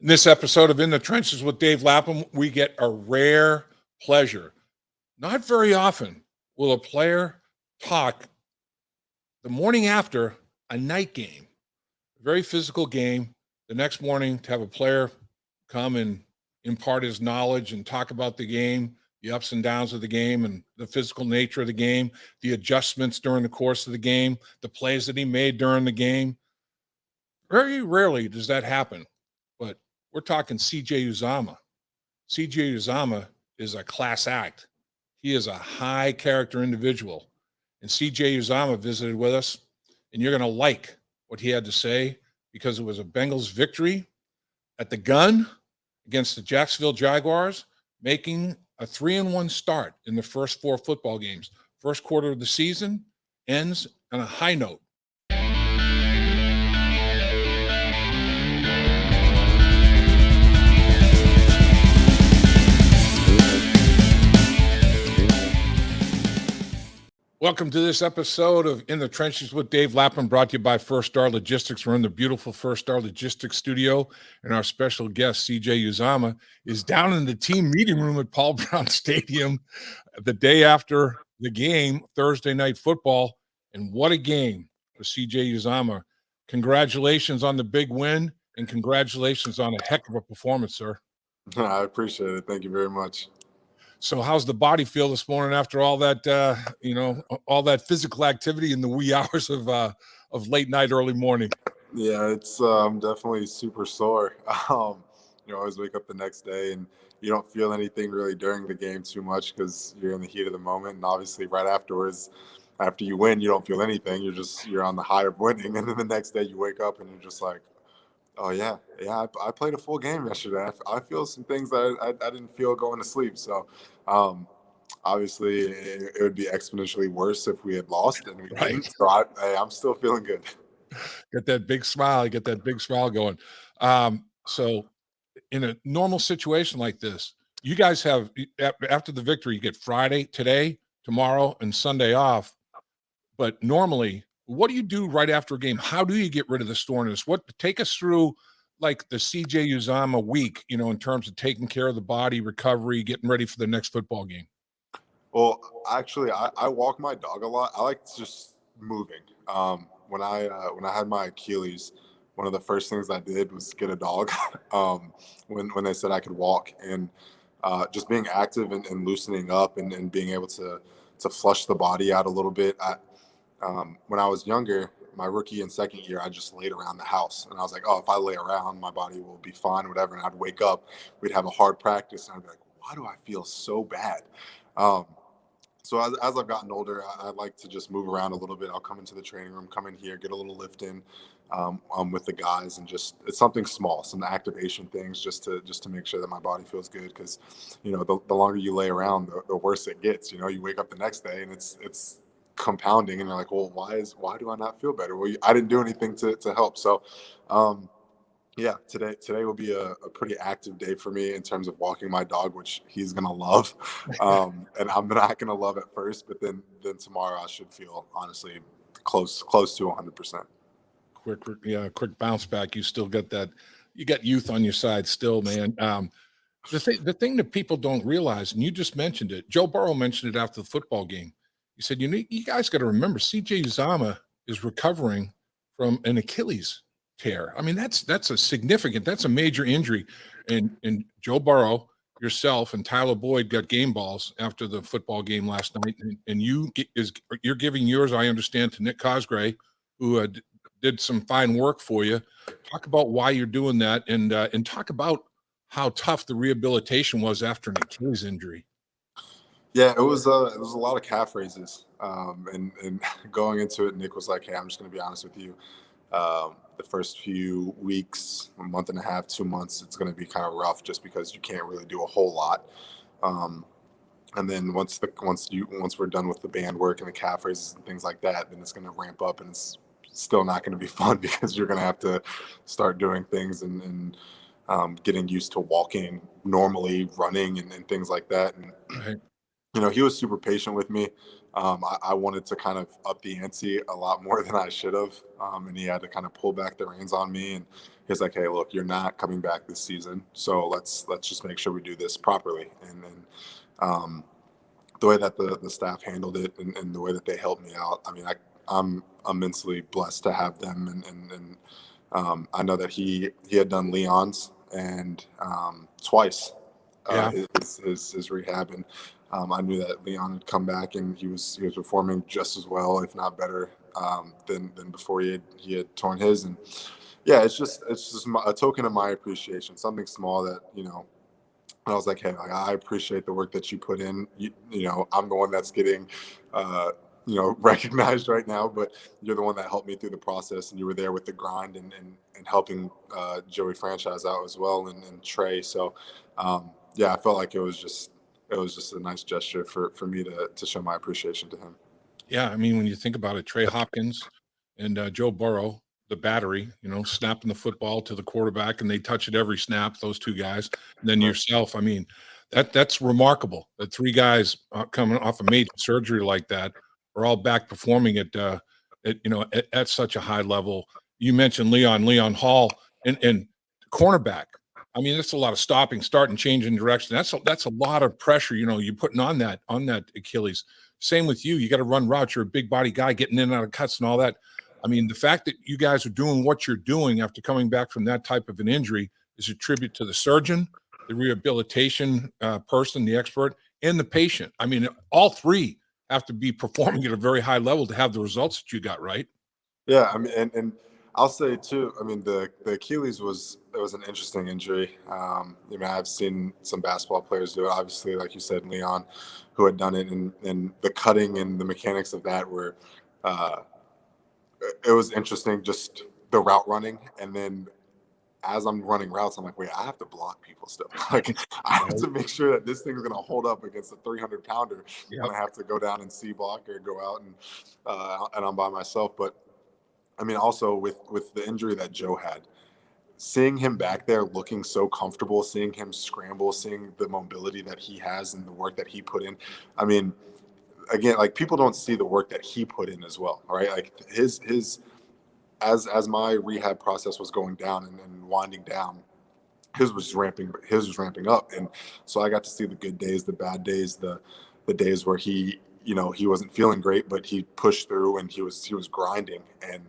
In this episode of In the Trenches with Dave Lapham, we get a rare pleasure. Not very often will a player talk the morning after a night game, a very physical game, the next morning to have a player come and impart his knowledge and talk about the game, the ups and downs of the game and the physical nature of the game, the adjustments during the course of the game, the plays that he made during the game. Very rarely does that happen, but we're talking CJ Uzomah. CJ Uzomah is a class act. He is a high character individual. And CJ Uzomah visited with us, and you're going to like what he had to say because it was a Bengals victory at the gun against the Jacksonville Jaguars, making a 3-1 start in the first 4 football games. First quarter of the season ends on a high note. Welcome to this episode of In the Trenches with Dave Lapham, brought to you by First Star Logistics. We're in the beautiful First Star Logistics studio, and our special guest, CJ Uzomah, is down in the team meeting room at Paul Brown Stadium the day after the game, Thursday Night Football. And what a game for CJ Uzomah. Congratulations on the big win, and congratulations on a heck of a performance, sir. I appreciate it. Thank you very much. So how's the body feel this morning after all that, all that physical activity in the wee hours of late night, early morning? Yeah, it's definitely super sore. You always wake up the next day and you don't feel anything really during the game too much because you're in the heat of the moment. And obviously right afterwards, after you win, you don't feel anything. You're on the high of winning. And then the next day you wake up and you're just like, oh, yeah, I played a full game yesterday. I feel some things that I didn't feel going to sleep. So obviously it would be exponentially worse if we had lost and we didn't. So I'm still feeling good. Get that big smile. Get that big smile going. So in a normal situation like this, you guys have, after the victory, you get Friday, today, tomorrow, and Sunday off. But normally, what do you do right after a game? How do you get rid of the soreness? Take us through like the CJ Uzomah week, in terms of taking care of the body, recovery, getting ready for the next football game? Well, actually, I walk my dog a lot. I like just moving. When I had my Achilles, one of the first things I did was get a dog. When they said I could walk, and just being active and loosening up and being able to flush the body out a little bit. When I was younger, my rookie and second year, I just laid around the house, and I was like, oh, if I lay around, my body will be fine, whatever. And I'd wake up, we'd have a hard practice, and I'd be like, why do I feel so bad? So as I've gotten older, I like to just move around a little bit. I'll come into the training room, come in here, get a little lift in with the guys, and just it's something small, some activation things, just to make sure that my body feels good. Because the longer you lay around, the worse it gets. You wake up the next day and it's compounding, and you're like, well, why do I not feel better? Well, I didn't do anything to help. So yeah, today will be a pretty active day for me in terms of walking my dog, which he's gonna love, and I'm not gonna love at first, but then tomorrow I should feel honestly close to 100%. Quick bounce back. You still got that. You got youth on your side still, man. The thing that people don't realize, and you just mentioned it. Joe Burrow mentioned it after the football game. He said, you guys got to remember, CJ Uzomah is recovering from an Achilles tear. I mean, that's a major injury. And Joe Burrow, yourself, and Tyler Boyd got game balls after the football game last night, and you're giving yours, I understand, to Nick Cosgray, who did some fine work for you. Talk about why you're doing that, and talk about how tough the rehabilitation was after an Achilles injury. Yeah, it was a lot of calf raises, and going into it, Nick was like, "Hey, I'm just going to be honest with you. The first few weeks, a month and a half, 2 months, it's going to be kind of rough just because you can't really do a whole lot. And then once we're done with the band work and the calf raises and things like that, then it's going to ramp up, and it's still not going to be fun because you're going to have to start doing things and getting used to walking normally, running, and things like that. And Right. he was super patient with me. I wanted to kind of up the ante a lot more than I should have, and he had to kind of pull back the reins on me he's like, hey, look, you're not coming back this season, so let's just make sure we do this properly. And then the way that the staff handled it, and the way that they helped me out, I mean, I'm immensely blessed to have them. And I know that he had done Leon's and twice Yeah. his rehab, and I knew that Leon had come back and he was performing just as well, if not better, than before he had torn his. And yeah, it's just a token of my appreciation, something small that, I was like, hey, like, I appreciate the work that you put in. I'm the one that's getting, recognized right now, but you're the one that helped me through the process, and you were there with the grind and helping Joey Franchise out as well, and Trey. So, yeah, I felt like it was just a nice gesture for me to show my appreciation to him. Yeah, I mean, when you think about it, Trey Hopkins and Joe Burrow, the battery, snapping the football to the quarterback, and they touch it every snap. Those two guys, and then Right. yourself. I mean, that's remarkable. That three guys coming off a major surgery like that are all back performing at such a high level. You mentioned Leon Hall, and cornerback. I mean, that's a lot of stopping, starting, changing direction. That's a lot of pressure. You're putting on that Achilles. Same with you. You got to run routes. You're a big body guy getting in and out of cuts and all that. I mean, the fact that you guys are doing what you're doing after coming back from that type of an injury is a tribute to the surgeon, the rehabilitation person, the expert, and the patient. I mean, all three have to be performing at a very high level to have the results that you got, right? Yeah, I mean, and I'll say too. I mean, the Achilles was an interesting injury. I've seen some basketball players do it. Obviously, like you said, Leon, who had done it, and the cutting and the mechanics of that were, uh, it was interesting. Just the route running, and then as I'm running routes, I'm like, wait, I have to block people still. Like, I have Right. to make sure that this thing's going to hold up against a 300 pounder Yeah. when I have to go down and C block or go out and I'm by myself. But I mean, also with the injury that Joe had, seeing him back there looking so comfortable, seeing him scramble, seeing the mobility that he has and the work that he put in. I mean, again, like, people don't see the work that he put in as well. All right, like his as my rehab process was going down and winding down, his was ramping up. And so I got to see the good days, the bad days, the days where he wasn't feeling great, but he pushed through and he was grinding. And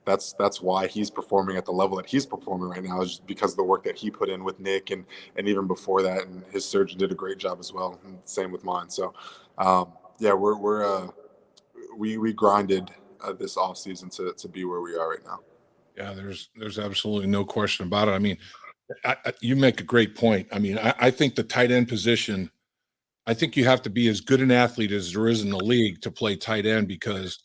that's why he's performing at the level that he's performing right now, is just because of the work that he put in with Nick, and even before that. And his surgeon did a great job as well, and same with mine. So yeah, we grinded this off season to be where we are right now. Yeah, there's absolutely no question about it. I mean, you make a great point. I mean, I think the tight end position, I think you have to be as good an athlete as there is in the league to play tight end, because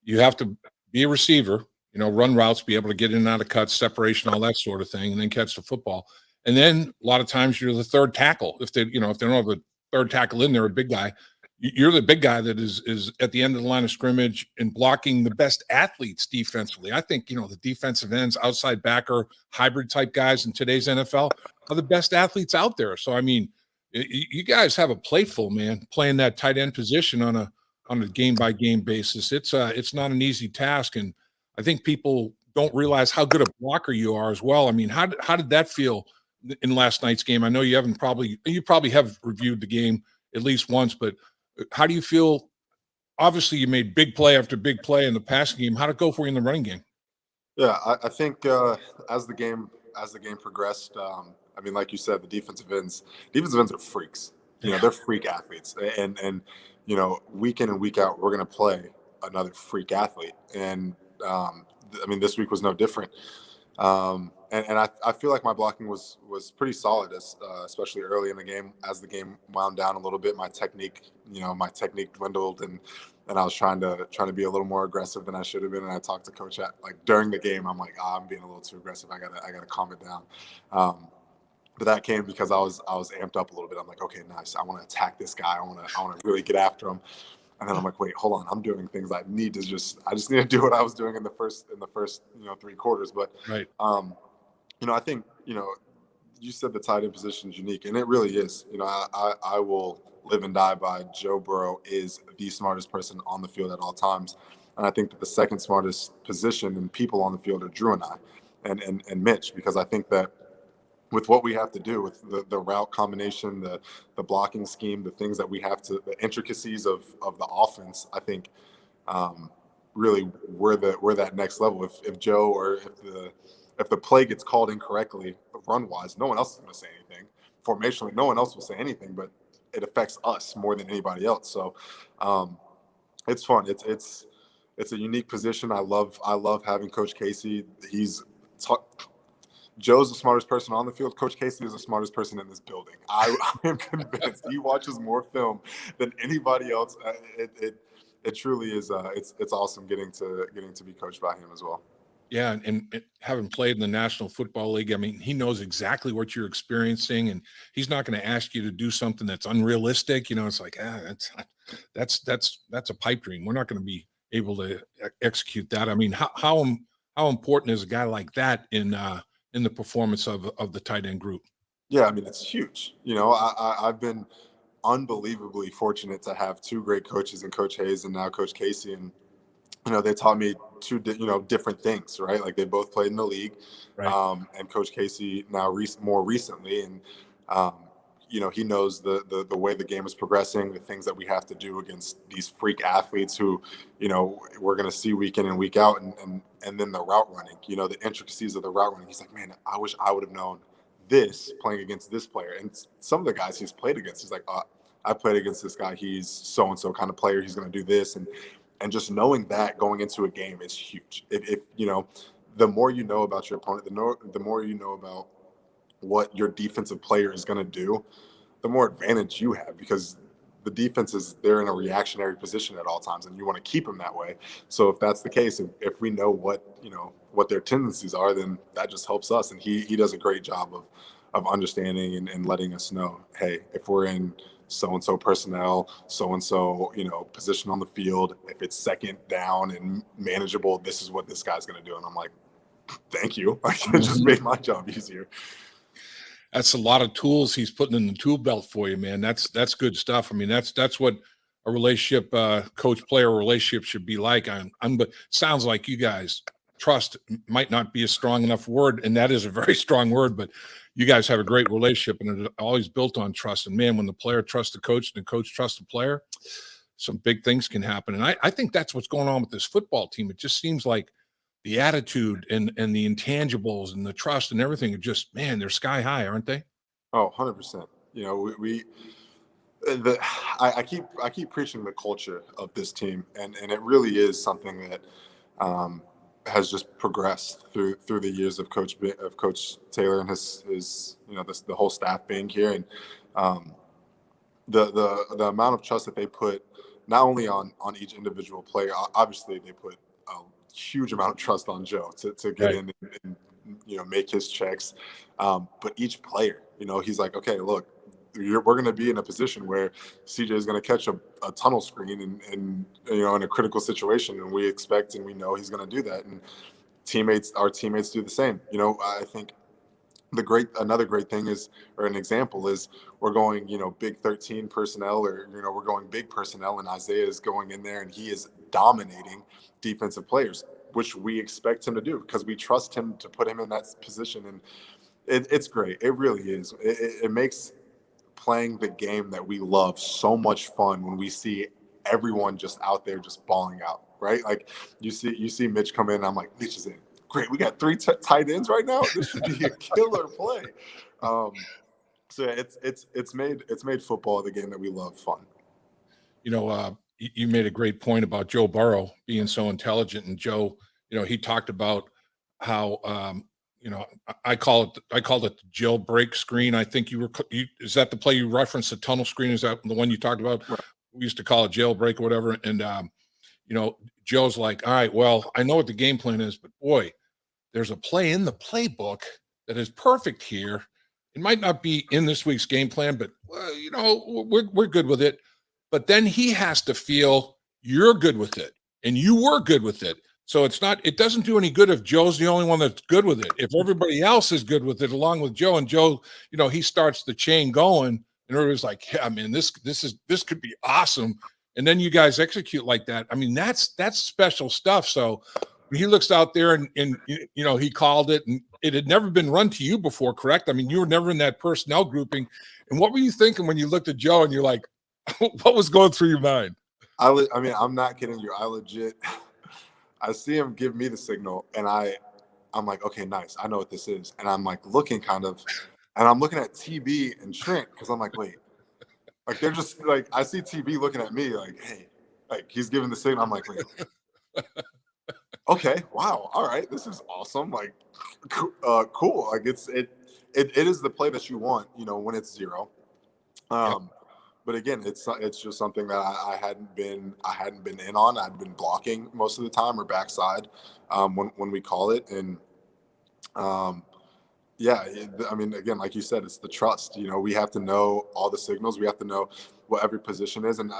you have to be a receiver, run routes, be able to get in and out of cuts, separation, all that sort of thing, and then catch the football. And then a lot of times you're the third tackle. If they don't have a third tackle in there, a big guy, you're the big guy that is at the end of the line of scrimmage and blocking the best athletes defensively. I think, the defensive ends, outside backer, hybrid type guys in today's NFL are the best athletes out there. So, I mean, you guys have a plateful, man, playing that tight end position on a game by game basis. It's not an easy task, and I think people don't realize how good a blocker you are as well. I mean, how did that feel in last night's game? I know you probably have reviewed the game at least once, but how do you feel? Obviously, you made big play after big play in the passing game. How'd it go for you in the running game? Yeah, I think as the game progressed, I mean, like you said, the defensive ends are freaks. Yeah, They're freak athletes, and week in and week out, we're going to play another freak athlete. And I mean, this week was no different. And I feel like my blocking was pretty solid, especially early in the game. As the game wound down a little bit, my technique dwindled, and I was trying to be a little more aggressive than I should have been. And I talked to coach during the game. I'm like, I'm being a little too aggressive. I gotta calm it down. But that came because I was amped up a little bit. I'm like, okay, nice. I want to attack this guy. I want to really get after him. And then I'm like, wait, hold on. I'm doing things I just need to do what I was doing in the first three quarters. But right. I think you said the tight end position is unique, and it really is. I will live and die by Joe Burrow is the smartest person on the field at all times, and I think that the second smartest position and people on the field are Drew and I. and Mitch, because I think that with what we have to do with the route combination, the blocking scheme, the things that we have to, the intricacies of the offense, I think really we're that next level. If Joe or if the play gets called incorrectly run wise, no one else is going to say anything. Formationally, no one else will say anything, but it affects us more than anybody else. So it's fun. It's a unique position. I love having Coach Casey. Joe's the smartest person on the field. Coach Casey is the smartest person in this building. I am convinced he watches more film than anybody else. It truly is. It's awesome getting to be coached by him as well. Yeah, and having played in the National Football League, I mean, he knows exactly what you're experiencing, and he's not going to ask you to do something that's unrealistic. It's like, that's a pipe dream. We're not going to be able to execute that. I mean, how important is a guy like that in the performance of the tight end group? Yeah, I mean, it's huge. I've been unbelievably fortunate to have two great coaches in Coach Hayes and now Coach Casey, and they taught me two different things, right? Like they both played in the league, right. And Coach Casey now more recently, and he knows the way the game is progressing, the things that we have to do against these freak athletes who we're going to see week in and week out, and then the route running, the intricacies of the route running. He's like, man, I wish I would have known this playing against this player. And some of the guys he's played against, he's like, I played against this guy, he's so and so kind of player, he's going to do this, and just knowing that going into a game is huge. If the more you know about your opponent, the more you know about what your defensive player is going to do, the more advantage you have, because the defense they're in a reactionary position at all times, and you want to keep them that way. So if that's the case, if we know what their tendencies are, then that just helps us. And he does a great job of understanding and letting us know, hey, if we're in so-and-so personnel, so-and-so, position on the field, if it's second down and manageable, this is what this guy's going to do. And I'm like, thank you. It just made my job easier. That's a lot of tools he's putting in the tool belt for you, man. That's good stuff. I mean, that's what a relationship, coach-player relationship should be like. But sounds like you guys, trust might not be a strong enough word, and that is a very strong word, but you guys have a great relationship, and it's always built on trust. And man, when the player trusts the coach and the coach trusts the player, some big things can happen. And I think that's what's going on with this football team. It just seems like the attitude and the intangibles and the trust and everything are just, man, they're sky high, aren't they? Oh, 100%. I keep preaching the culture of this team, and it really is something that has just progressed through the years of Coach Taylor and his the whole staff being here, and the amount of trust that they put not only on each individual player. Obviously, they put a huge amount of trust on Joe to get in and make his checks, but each player, he's like, okay, look, we're going to be in a position where CJ is going to catch a tunnel screen and in a critical situation, and we expect and we know he's going to do that, and our teammates do the same. I think another great thing is, or an example is, we're going big 13 personnel, or we're going big personnel, and Isaiah is going in there and he is dominating defensive players, which we expect him to do because we trust him to put him in that position. And it's great. It really is. It makes playing the game that we love so much fun when we see everyone just out there just balling out, right? Like you see Mitch come in, and I'm like, Mitch is in. Great, we got three tight ends right now. This should be a killer play. So it's made football, the game that we love, fun. You made a great point about Joe Burrow being so intelligent, and Joe, he talked about how I called it the jailbreak screen. I think is that the play you referenced, the tunnel screen? Is that the one you talked about? Right. We used to call it jailbreak or whatever. And Joe's like, all right, well, I know what the game plan is, but boy, there's a play in the playbook that is perfect here. It might not be in this week's game plan, but we're good with it. But then he has to feel you're good with it, and you were good with it. So it doesn't do any good if Joe's the only one that's good with it. If everybody else is good with it, along with Joe, and Joe, he starts the chain going, and everybody's like, yeah, man, this could be awesome. And then you guys execute like that. I mean, that's special stuff. So He looks out there and he called it, and it had never been run to you before, correct? I mean, you were never in that personnel grouping. And what were you thinking when you looked at Joe and you're like, what was going through your mind? I mean, I'm not kidding you. I legit, I see him give me the signal, and I'm like, okay, nice. I know what this is. And I'm like looking kind of, and I'm looking at TB and Trent because I'm like, wait, like they're just like, I see TB looking at me like, hey, like he's giving the signal. I'm like, wait, okay, wow, all right, this is awesome. Like, cool. Like it is the play that you want, when it's zero. Yep. But again, it's just something that I hadn't been in on. I'd been blocking most of the time or backside when we call it, and yeah, I mean, again, like you said, it's the trust. We have to know all the signals. We have to know what every position is, and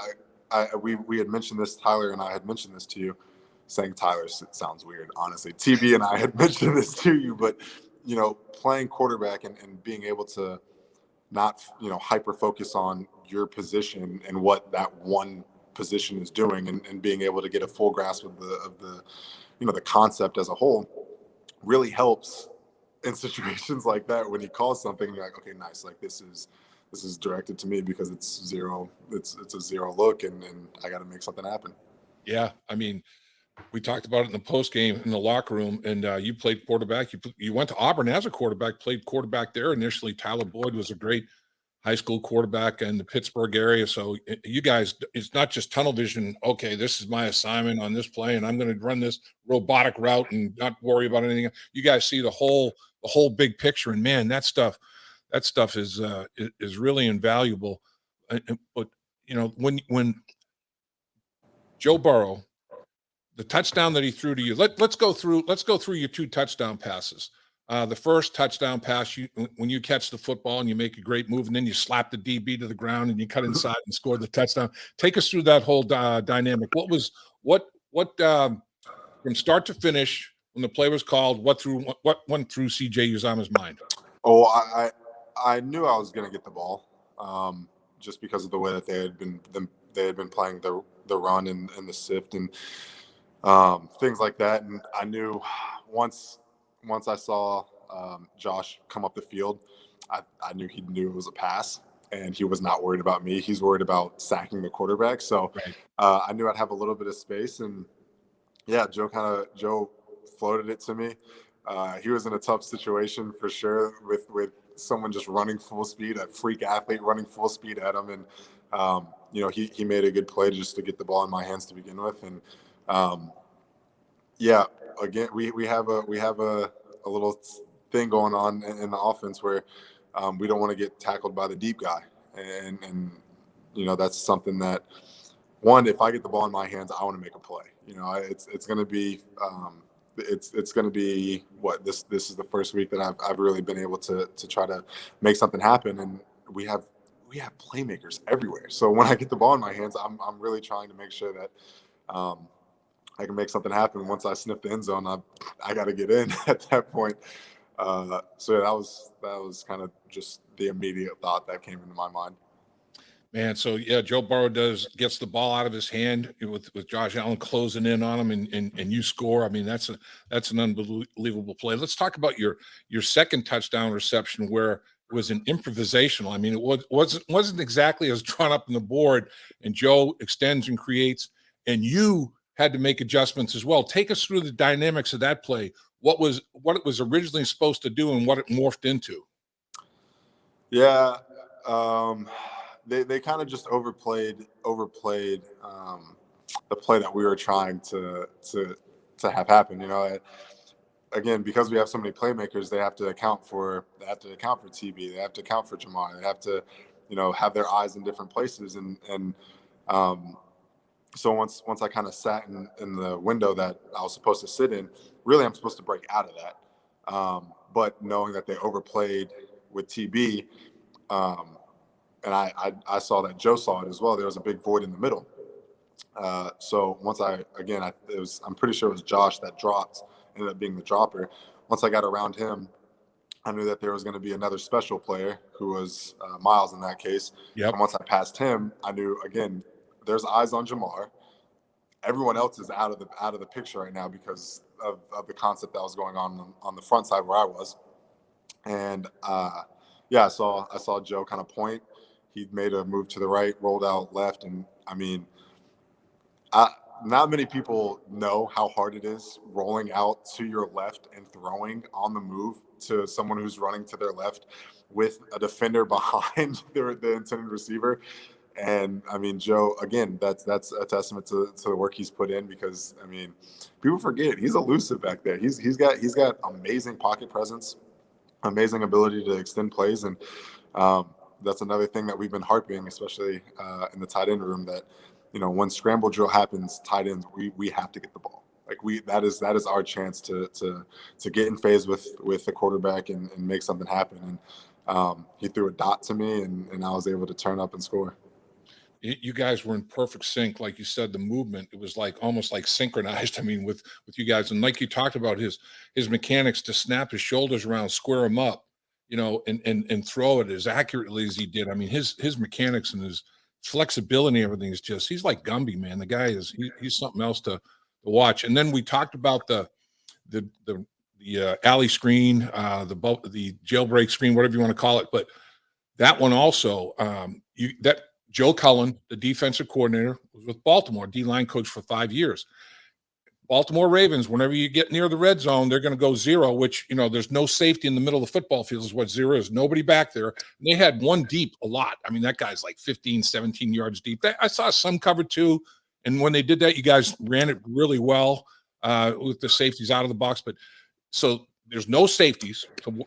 we had mentioned this. Tyler and I had mentioned this to you. Saying Tyler sounds weird, honestly. TB and I had mentioned this to you, but playing quarterback and being able to not hyper focus on your position and what that one position is doing, and being able to get a full grasp of the the concept as a whole really helps in situations like that. When he calls something, you're like, okay, nice, like this is directed to me because it's zero, it's a zero look, and I got to make something happen. Yeah, I mean, we talked about it in the post game in the locker room, and you played quarterback. You went to Auburn as a quarterback, played quarterback there initially. Tyler Boyd was a great high school quarterback in the Pittsburgh area. So you guys, it's not just tunnel vision. Okay, this is my assignment on this play, and I'm going to run this robotic route and not worry about anything. You guys see the whole big picture, and man, that stuff is really invaluable. But when Joe Burrow, the touchdown that he threw to you. Let's go through your two touchdown passes. The first touchdown pass, when you catch the football and you make a great move, and then you slap the DB to the ground and you cut inside and score the touchdown. Take us through that whole dynamic. What from start to finish when the play was called? What went through CJ Uzomah's mind? Oh, I knew I was going to get the ball, just because of the way that they had been playing the run and the sift and things like that. And I knew once I saw Josh come up the field, I knew he knew it was a pass, and he was not worried about me. He's worried about sacking the quarterback. So Right. I knew I'd have a little bit of space, and yeah, Joe floated it to me. He was in a tough situation for sure with someone just running full speed, a freak athlete running full speed at him, and he made a good play just to get the ball in my hands to begin with, and yeah, again, we have a little thing going on in the offense where we don't want to get tackled by the deep guy, and that's something that, one, if I get the ball in my hands, I want to make a play. It's going to be it's going to be what this is the first week that I've really been able to try to make something happen, and we have playmakers everywhere. So when I get the ball in my hands, I'm really trying to make sure that I can make something happen. Once I sniff the end zone, I got to get in at that point. So yeah, that was kind of just the immediate thought that came into my mind. Man, so yeah, Joe Burrow gets the ball out of his hand with Josh Allen closing in on him, and you score. I mean, that's an unbelievable play. Let's talk about your second touchdown reception, where it was an improvisational. I mean, it wasn't exactly as drawn up on the board, and Joe extends and creates, and you had to make adjustments as well. Take us through the dynamics of that play. What it was originally supposed to do and what it morphed into. Yeah. They kind of just overplayed the play that we were trying to have happen. Again, because we have so many playmakers, they have to account for TB, they have to account for Jamar, they have to have their eyes in different places, and so once I kind of sat in the window that I was supposed to sit in, really I'm supposed to break out of that, but knowing that they overplayed with TB. And I saw that Joe saw it as well. There was a big void in the middle. So once I'm pretty sure it was Josh that dropped, ended up being the dropper. Once I got around him, I knew that there was going to be another special player who was Miles in that case. Yep. And once I passed him, I knew, again, there's eyes on Jamar. Everyone else is out of the picture right now because of the concept that was going on the front side where I was. And yeah, I saw Joe kind of point. He made a move to the right, rolled out left, and I mean, not many people know how hard it is rolling out to your left and throwing on the move to someone who's running to their left with a defender behind the intended receiver. And I mean, Joe, again, that's a testament to the work he's put in, because I mean, people forget he's elusive back there. He's got amazing pocket presence, amazing ability to extend plays, and that's another thing that we've been harping, especially in the tight end room, that when scramble drill happens, tight ends, we have to get the ball. Like that is our chance to get in phase with the quarterback and make something happen. And he threw a dot to me, and I was able to turn up and score. You guys were in perfect sync, like you said. The movement, it was like almost like synchronized. I mean, with you guys, and like you talked about his mechanics to snap his shoulders around, square him up, and throw it as accurately as he did. I mean, his mechanics and his flexibility, everything is just, he's like Gumby, man. The guy is he's something else to watch. And then we talked about the alley screen, the jailbreak screen, whatever you want to call it, but that one also, that Joe Cullen, the defensive coordinator, was with Baltimore, D-line coach for 5 years. Baltimore Ravens, whenever you get near the red zone, they're going to go zero, which, there's no safety in the middle of the football field is what zero is. Nobody back there. And they had one deep a lot. I mean, that guy's like 15, 17 yards deep. I saw some cover two. And when they did that, you guys ran it really well with the safeties out of the box. But so there's no safeties, and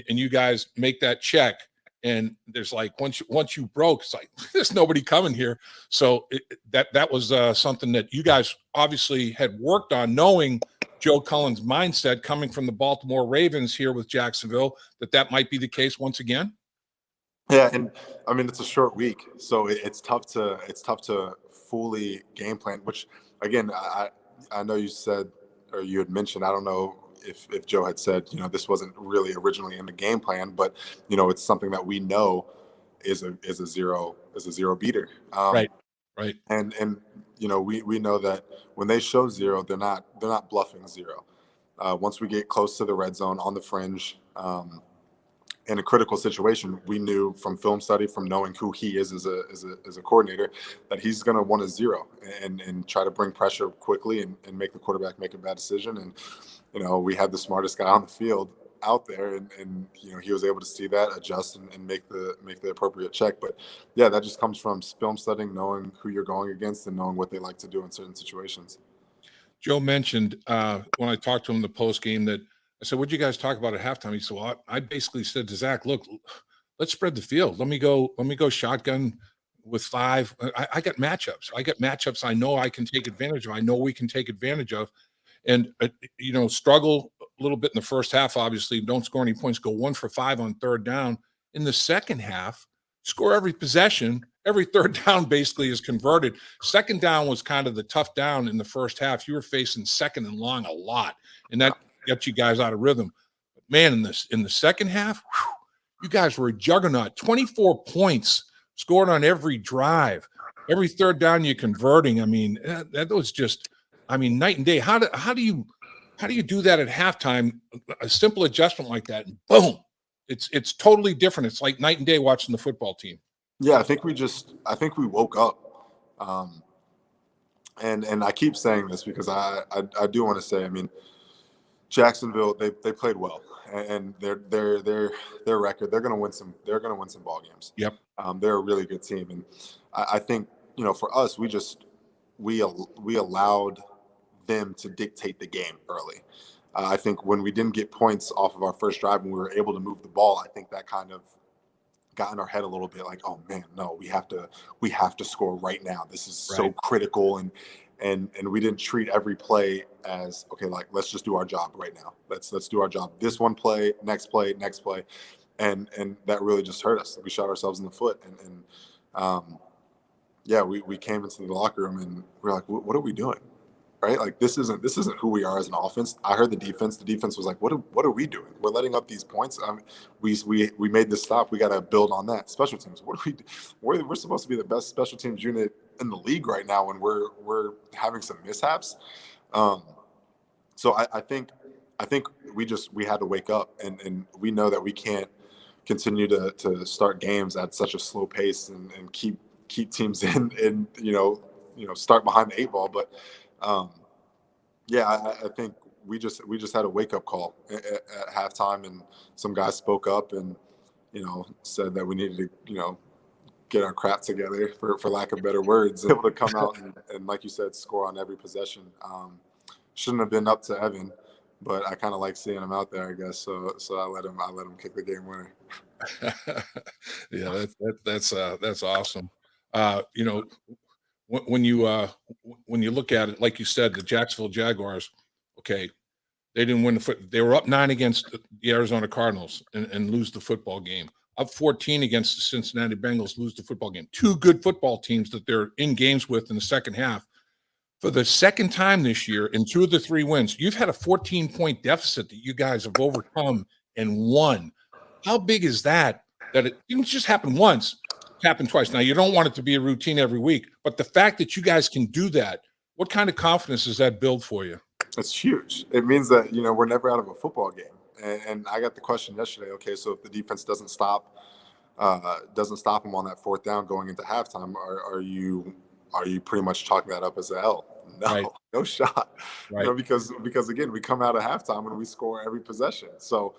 you guys make that check. And there's like once you broke, it's like there's nobody coming here. So that was something that you guys obviously had worked on, knowing Joe Cullen's mindset coming from the Baltimore Ravens here with Jacksonville, that might be the case once again. Yeah, and I mean, it's a short week, so it's tough to fully game plan. Which again, I know you said, or you had mentioned, I don't know if Joe had said, this wasn't really originally in the game plan, but it's something that we know is a zero beater. Right. And we know that when they show zero, they're not bluffing zero. Once we get close to the red zone on the fringe, in a critical situation, we knew from film study, from knowing who he is as a coordinator, that he's going to want a zero and try to bring pressure quickly and make the quarterback make a bad decision. And we had the smartest guy on the field out there, and he was able to see that, adjust, and make the appropriate check. But yeah, that just comes from film studying, knowing who you're going against, and knowing what they like to do in certain situations. Joe mentioned when I talked to him in the post game that I said, "What'd you guys talk about at halftime?" He said, "Well, I basically said to Zach, look, let's spread the field. Let me go shotgun with five. I got matchups. I know I can take advantage of. I know we can take advantage of." And struggle a little bit in the first half. Obviously, don't score any points. Go 1 for 5 on third down. In the second half, score every possession. Every third down basically is converted. Second down was kind of the tough down in the first half. You were facing second and long a lot, and that got you guys out of rhythm. But man, in the second half, you guys were a juggernaut. 24 points scored on every drive. Every third down you're converting. I mean, that was just, night and day. How do you do that at halftime? A simple adjustment like that, and boom, it's totally different. It's like night and day watching the football team. Yeah, I think we woke up, and I keep saying this because I do want to say, I mean, Jacksonville, they played well, and their record, they're going to win some ball games. Yep. They're a really good team, and I think for us, we allowed them to dictate the game early. I think when we didn't get points off of our first drive and we were able to move the ball, I think that kind of got in our head a little bit, like, oh man, no, we have to score right now. This is so critical, and we didn't treat every play as, okay, like, let's just do our job right now. Let's do our job. This one play, next play, and that really just hurt us. We shot ourselves in the foot, and yeah, we came into the locker room and we're like, what are we doing? Right? Like, this isn't who we are as an offense. I heard the defense. The defense was like, what are we doing? We're letting up these points. We made this stop. We got to build on that. Special teams. What do we do? We're supposed to be the best special teams unit in the league right now, and we're having some mishaps. So I think we had to wake up, and we know that we can't continue to start games at such a slow pace and keep teams in and start behind the eight ball. But um, yeah, I think we just had a wake up call at halftime, and some guys spoke up and said that we needed to get our crap together, for lack of better words, and able to come out and like you said, score on every possession. Shouldn't have been up to Evan, but I kind of like seeing him out there, I guess. So I let him kick the game winner. Yeah, that's awesome. You know, when you when you look at it, like you said, the Jacksonville Jaguars, okay, they didn't win the foot. They were up 9 against the Arizona Cardinals and lose the football game. Up 14 against the Cincinnati Bengals, lose the football game. Two good football teams that they're in games with in the second half. For the second time this year, in 2 of the 3 wins, you've had a 14-point deficit that you guys have overcome and won. How big is that? That it didn't just happen once, it happened twice. Now, you don't want it to be a routine every week, but the fact that you guys can do that, what kind of confidence does that build for you? It's huge. It means that we're never out of a football game. And I got the question yesterday. Okay, so if the defense doesn't stop them on that fourth down going into halftime, are you pretty much chalking that up as a L? Right, No, no shot. right. Because again, we come out of halftime and we score every possession. So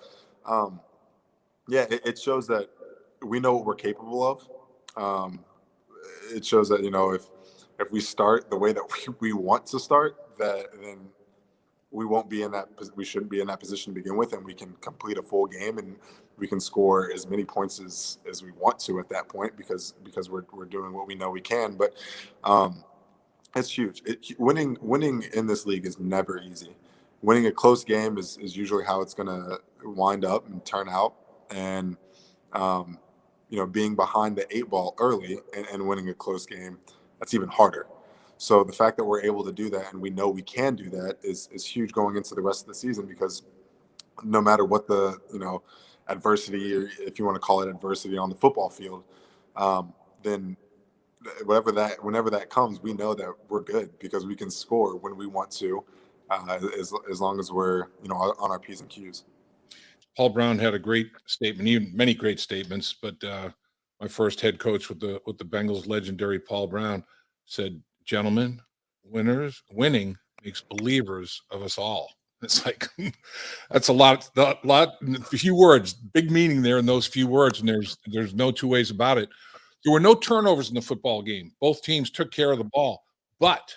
um, yeah, it shows that we know what we're capable of. Um, it shows that if we start the way that we want to start, that then we won't be in that we shouldn't be in that position to begin with, and we can complete a full game, and we can score as many points as we want to at that point, because we're doing what we know we can. But it's huge. Winning in this league is never easy. Winning a close game is usually how it's going to wind up and turn out. And um, being behind the eight ball early and winning a close game, that's even harder. So the fact that we're able to do that, and we know we can do that, is huge going into the rest of the season, because no matter what the adversity, or if you want to call it adversity, on the football field, then whenever that comes, we know that we're good, because we can score when we want to, as long as we're on our P's and Q's. Paul Brown had a great statement, even many great statements, but my first head coach with the Bengals, legendary Paul Brown, said, "Gentlemen, winning makes believers of us all." It's like that's a lot, a few words, big meaning there in those few words, and there's no two ways about it. There were no turnovers in the football game. Both teams took care of the ball, but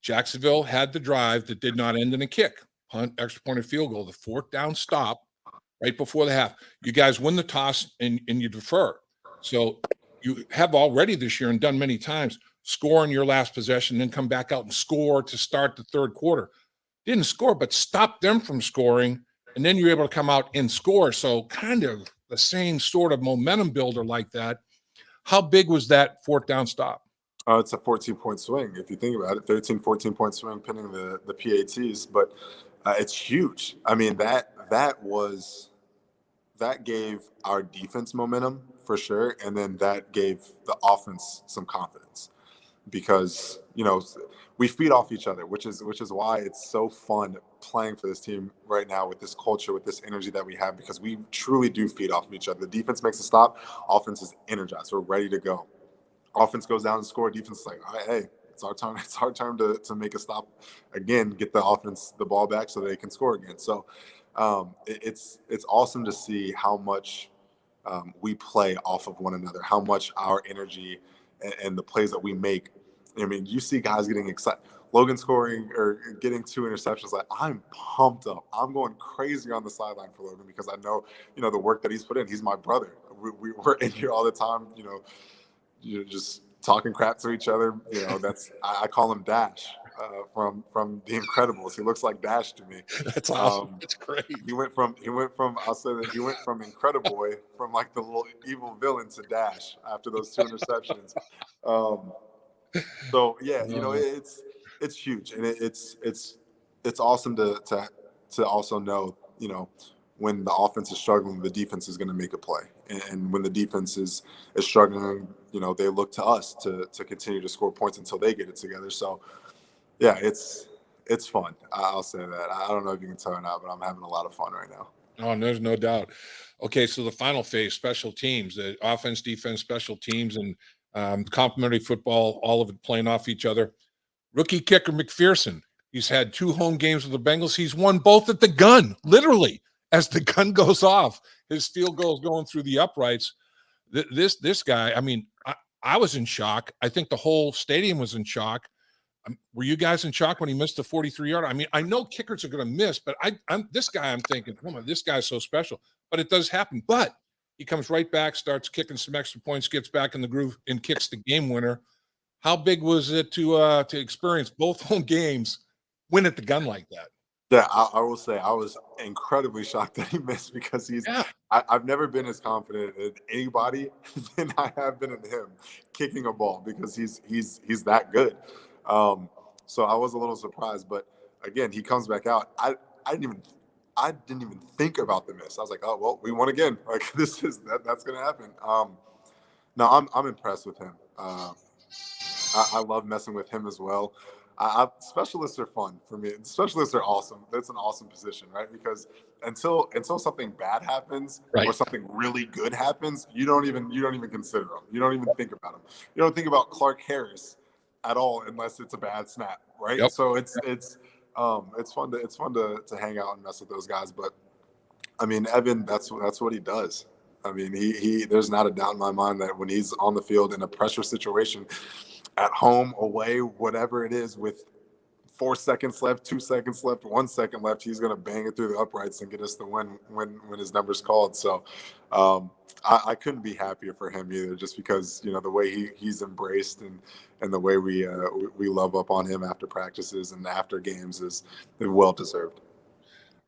Jacksonville had the drive that did not end in a kick, punt, extra point, or field goal, the fourth down stop right before the half. You guys win the toss and you defer. So you have already this year and done many times score in your last possession, then come back out and score to start the third quarter. Didn't score, but stopped them from scoring. And then you're able to come out and score. So kind of the same sort of momentum builder like that. How big was that fourth down stop? It's a 14-point swing if you think about it. 13, 14-point swing, pinning the PATs, but it's huge. I mean, that gave our defense momentum for sure, and then that gave the offense some confidence, because we feed off each other, which is why it's so fun playing for this team right now, with this culture, with this energy that we have, because we truly do feed off of each other. The defense makes a stop, offense is energized, we're ready to go. Offense goes down and score, defense is like, all right, hey, it's our turn. It's our turn to make a stop again, get the offense the ball back so they can score again. So it's awesome to see how much we play off of one another, how much our energy and the plays that we make. I mean, you see guys getting excited. Logan scoring or getting 2 interceptions, like, I'm pumped up. I'm going crazy on the sideline for Logan, because I know, the work that he's put in. He's my brother. We're in here all the time, you're just talking crap to each other. That's I call him Dash from The Incredibles. He looks like Dash to me. That's awesome. Um, That's great. he went from I'll say that he went from Incrediboy, from like the little evil villain, to Dash after those 2 interceptions. Um, so yeah, it's huge, and it's awesome to also know, when the offense is struggling, the defense is going to make a play, and when the defense is struggling, they look to us to continue to score points until they get it together. So yeah, it's fun. I'll say that. I don't know if you can tell or not, but I'm having a lot of fun right now. Oh, there's no doubt. Okay, so the final phase, special teams, the offense, defense, special teams, and complementary football, all of it playing off each other. Rookie kicker McPherson, he's had 2 home games with the Bengals. He's won both at the gun, literally. As the gun goes off, his field goal is going through the uprights. This guy, I mean, I was in shock. I think the whole stadium was in shock. Were you guys in shock when he missed the 43-yard? I mean, I know kickers are going to miss, but I'm this guy. I'm thinking, oh my, this guy's so special. But it does happen. But he comes right back, starts kicking some extra points, gets back in the groove, and kicks the game winner. How big was it to experience both home games, win at the gun like that? Yeah, I will say I was incredibly shocked that he missed because Yeah. I've never been as confident in anybody than I have been in him kicking a ball because he's that good. So I was a little surprised, but again, he comes back out. I didn't even think about the miss. I was like, oh well, we won again. Like that's gonna happen. No, I'm impressed with him. I love messing with him as well. Specialists are fun for me. Specialists are awesome. That's an awesome position, right? Because until something bad happens or Right. something really good happens, you don't even consider them. You don't even think about them. You don't think about Clark Harris at all unless it's a bad snap, right? Yep. So it's fun to hang out and mess with those guys. But I mean, Evan, that's what he does. I mean, he there's not a doubt in my mind that when he's on the field in a pressure situation, at home, away, whatever it is, with 4 seconds left, 2 seconds left, 1 second left, he's going to bang it through the uprights and get us the win when his number's called. So I couldn't be happier for him either, just because the way he's embraced and the way we love up on him after practices and after games is well deserved.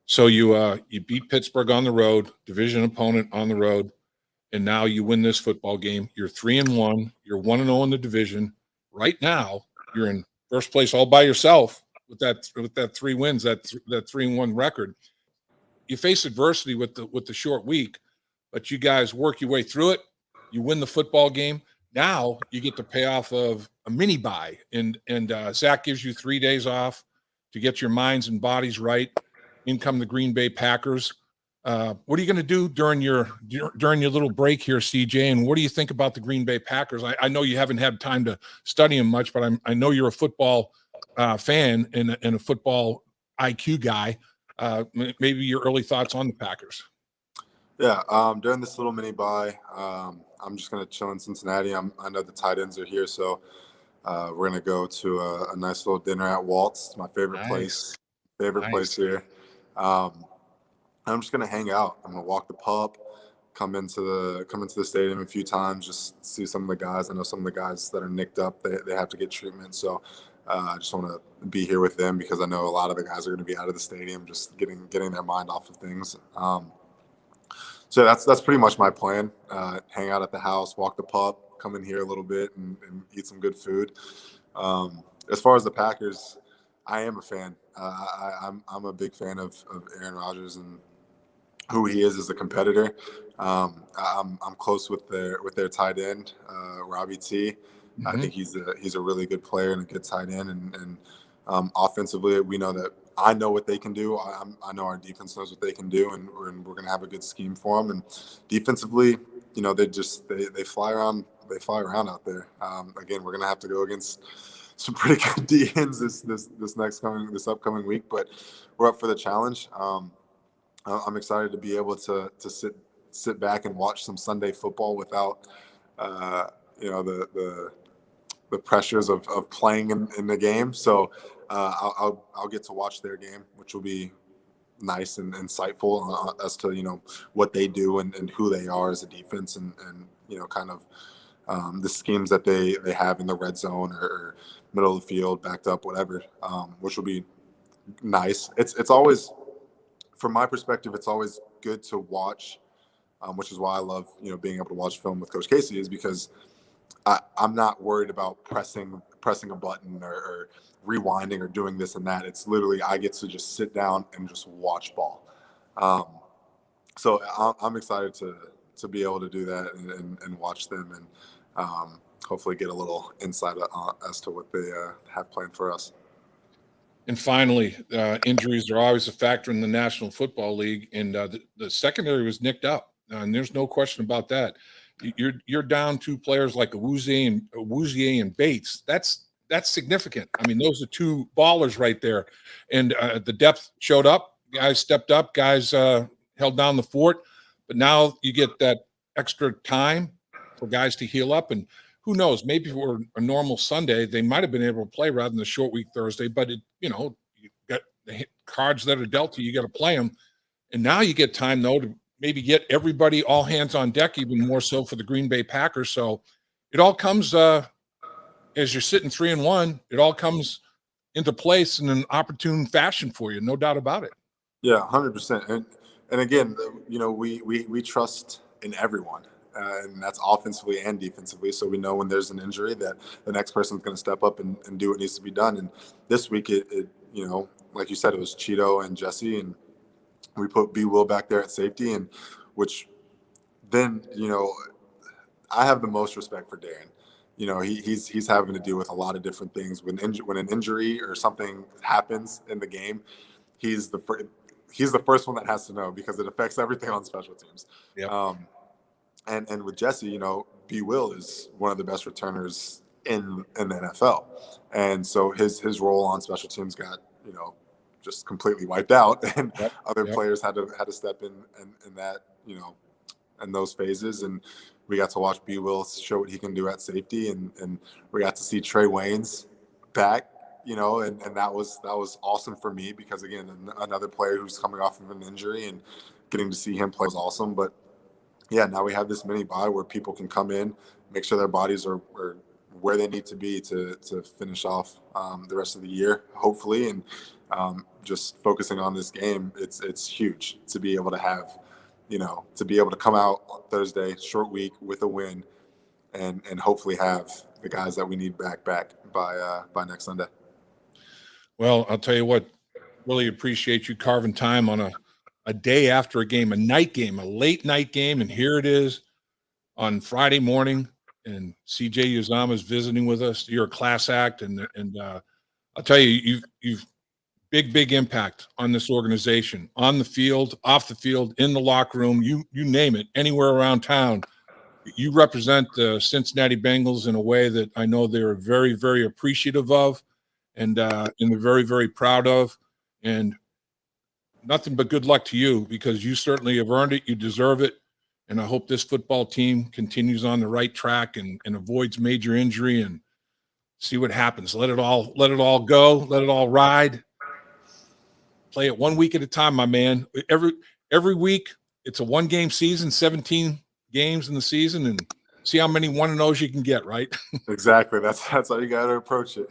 So you beat Pittsburgh on the road, division opponent on the road, and now you win this football game. You're 3-1. You're 1-0 in the division. Right now, you're in first place all by yourself with that 3 wins, that 3-1 record. You face adversity with the short week, but you guys work your way through it. You win the football game. Now you get the payoff of a mini bye, and Zach gives you 3 days off to get your minds and bodies right. In come the Green Bay Packers. What are you going to do during your little break here, CJ? And what do you think about the Green Bay Packers? I know you haven't had time to study them much, but I know you're a football fan and a football IQ guy. Maybe your early thoughts on the Packers. Yeah, during this little mini bye, I'm just gonna chill in Cincinnati. I know the tight ends are here, so we're gonna go to a nice little dinner at Walt's. It's my favorite Nice, place. Favorite place nice. here. Um, I'm just gonna hang out. I'm gonna walk the pup, come into the stadium a few times, just see some of the guys. I know some of the guys that are nicked up. They have to get treatment, so I just want to be here with them because I know a lot of the guys are going to be out of the stadium, just getting their mind off of things. So that's pretty much my plan. Hang out at the house, walk the pup, come in here a little bit, and eat some good food. As far as the Packers, I am a fan. I'm a big fan of Aaron Rodgers and who he is as a competitor. I'm close with their tight end, Robbie T. I Mhm. think he's a really good player and a good tight end. And offensively, we know that I know what they can do. I know our defense knows what they can do, and we're going to have a good scheme for them. And defensively, they fly around. They fly around out there. Again, we're going to have to go against some pretty good D ends this upcoming week, but we're up for the challenge. I'm excited to be able to sit back and watch some Sunday football without uh, the pressures of playing in the game. So I'll get to watch their game, which will be nice and insightful as to what they do and who they are as a defense and kind of the schemes that they have in the red zone or middle of the field, backed up, whatever, which will be nice. It's always, from my perspective, it's always good to watch, which is why I love being able to watch film with Coach Casey, is because I'm not worried about pressing a button or rewinding or doing this and that. It's literally I get to just sit down and just watch ball. Um, so I'm excited to be able to do that and watch them and hopefully get a little insight as to what they have planned for us. And finally, injuries are always a factor in the National Football League, and the secondary was nicked up, and there's no question about that. You're down two players like Awuzie and Bates. That's significant. I mean, those are two ballers right there, and the depth showed up. Guys stepped up. Guys held down the fort. But now you get that extra time for guys to heal up, and who knows? Maybe for a normal Sunday, they might have been able to play rather than the short week Thursday. But you got the cards that are dealt to you. You got to play them, and now you get time though to maybe get everybody all hands on deck, even more so for the Green Bay Packers. So it all comes as you're sitting 3-1. It all comes into place in an opportune fashion for you, no doubt about it. Yeah, 100%. And again, we trust in everyone. And that's offensively and defensively. So we know when there's an injury that the next person's going to step up and do what needs to be done. And this week, it like you said, it was Cheeto and Jesse, and we put B. Will back there at safety, and which then, I have the most respect for Darren. He's having to deal with a lot of different things. When an injury or something happens in the game, he's the first one that has to know because it affects everything on special teams. Yep. And with Jesse, B. Will is one of the best returners in the NFL. And so his role on special teams got, just completely wiped out. And other players had to step in that, in those phases. And we got to watch B. Will show what he can do at safety. And we got to see Trey Waynes back, and that was awesome for me because, again, another player who's coming off of an injury and getting to see him play was awesome. But yeah, now we have this mini bye where people can come in, make sure their bodies are where they need to be to finish off the rest of the year, hopefully. And just focusing on this game, it's huge to be able to have, to be able to come out Thursday, short week with a win, and hopefully have the guys that we need back by next Sunday. Well, I'll tell you what, really appreciate you carving time on a day after a game, a night game, a late night game, and here it is on Friday morning, and CJ Uzomah is visiting with us. You're a class act, and I'll tell you, you've big impact on this organization, on the field, off the field, in the locker room, you name it, anywhere around town. You represent the Cincinnati Bengals in a way that I know they're very, very appreciative of, and they're very, very proud of, and nothing but good luck to you because you certainly have earned it. You deserve it. And I hope this football team continues on the right track and avoids major injury and see what happens. Let it all go. Let it all ride. Play it 1 week at a time, my man. Every week, it's a 1-game season, 17 games in the season, and see how many 1-0s you can get, right? Exactly. That's how you got to approach it.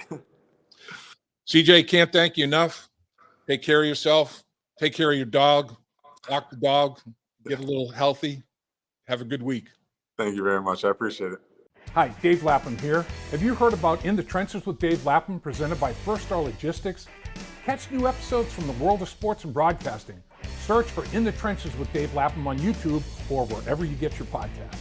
CJ, can't thank you enough. Take care of yourself. Take care of your dog. Walk the dog. Get a little healthy. Have a good week. Thank you very much. I appreciate it. Hi, Dave Lapham here. Have you heard about In the Trenches with Dave Lapham, presented by First Star Logistics? Catch new episodes from the world of sports and broadcasting. Search for In the Trenches with Dave Lapham on YouTube or wherever you get your podcasts.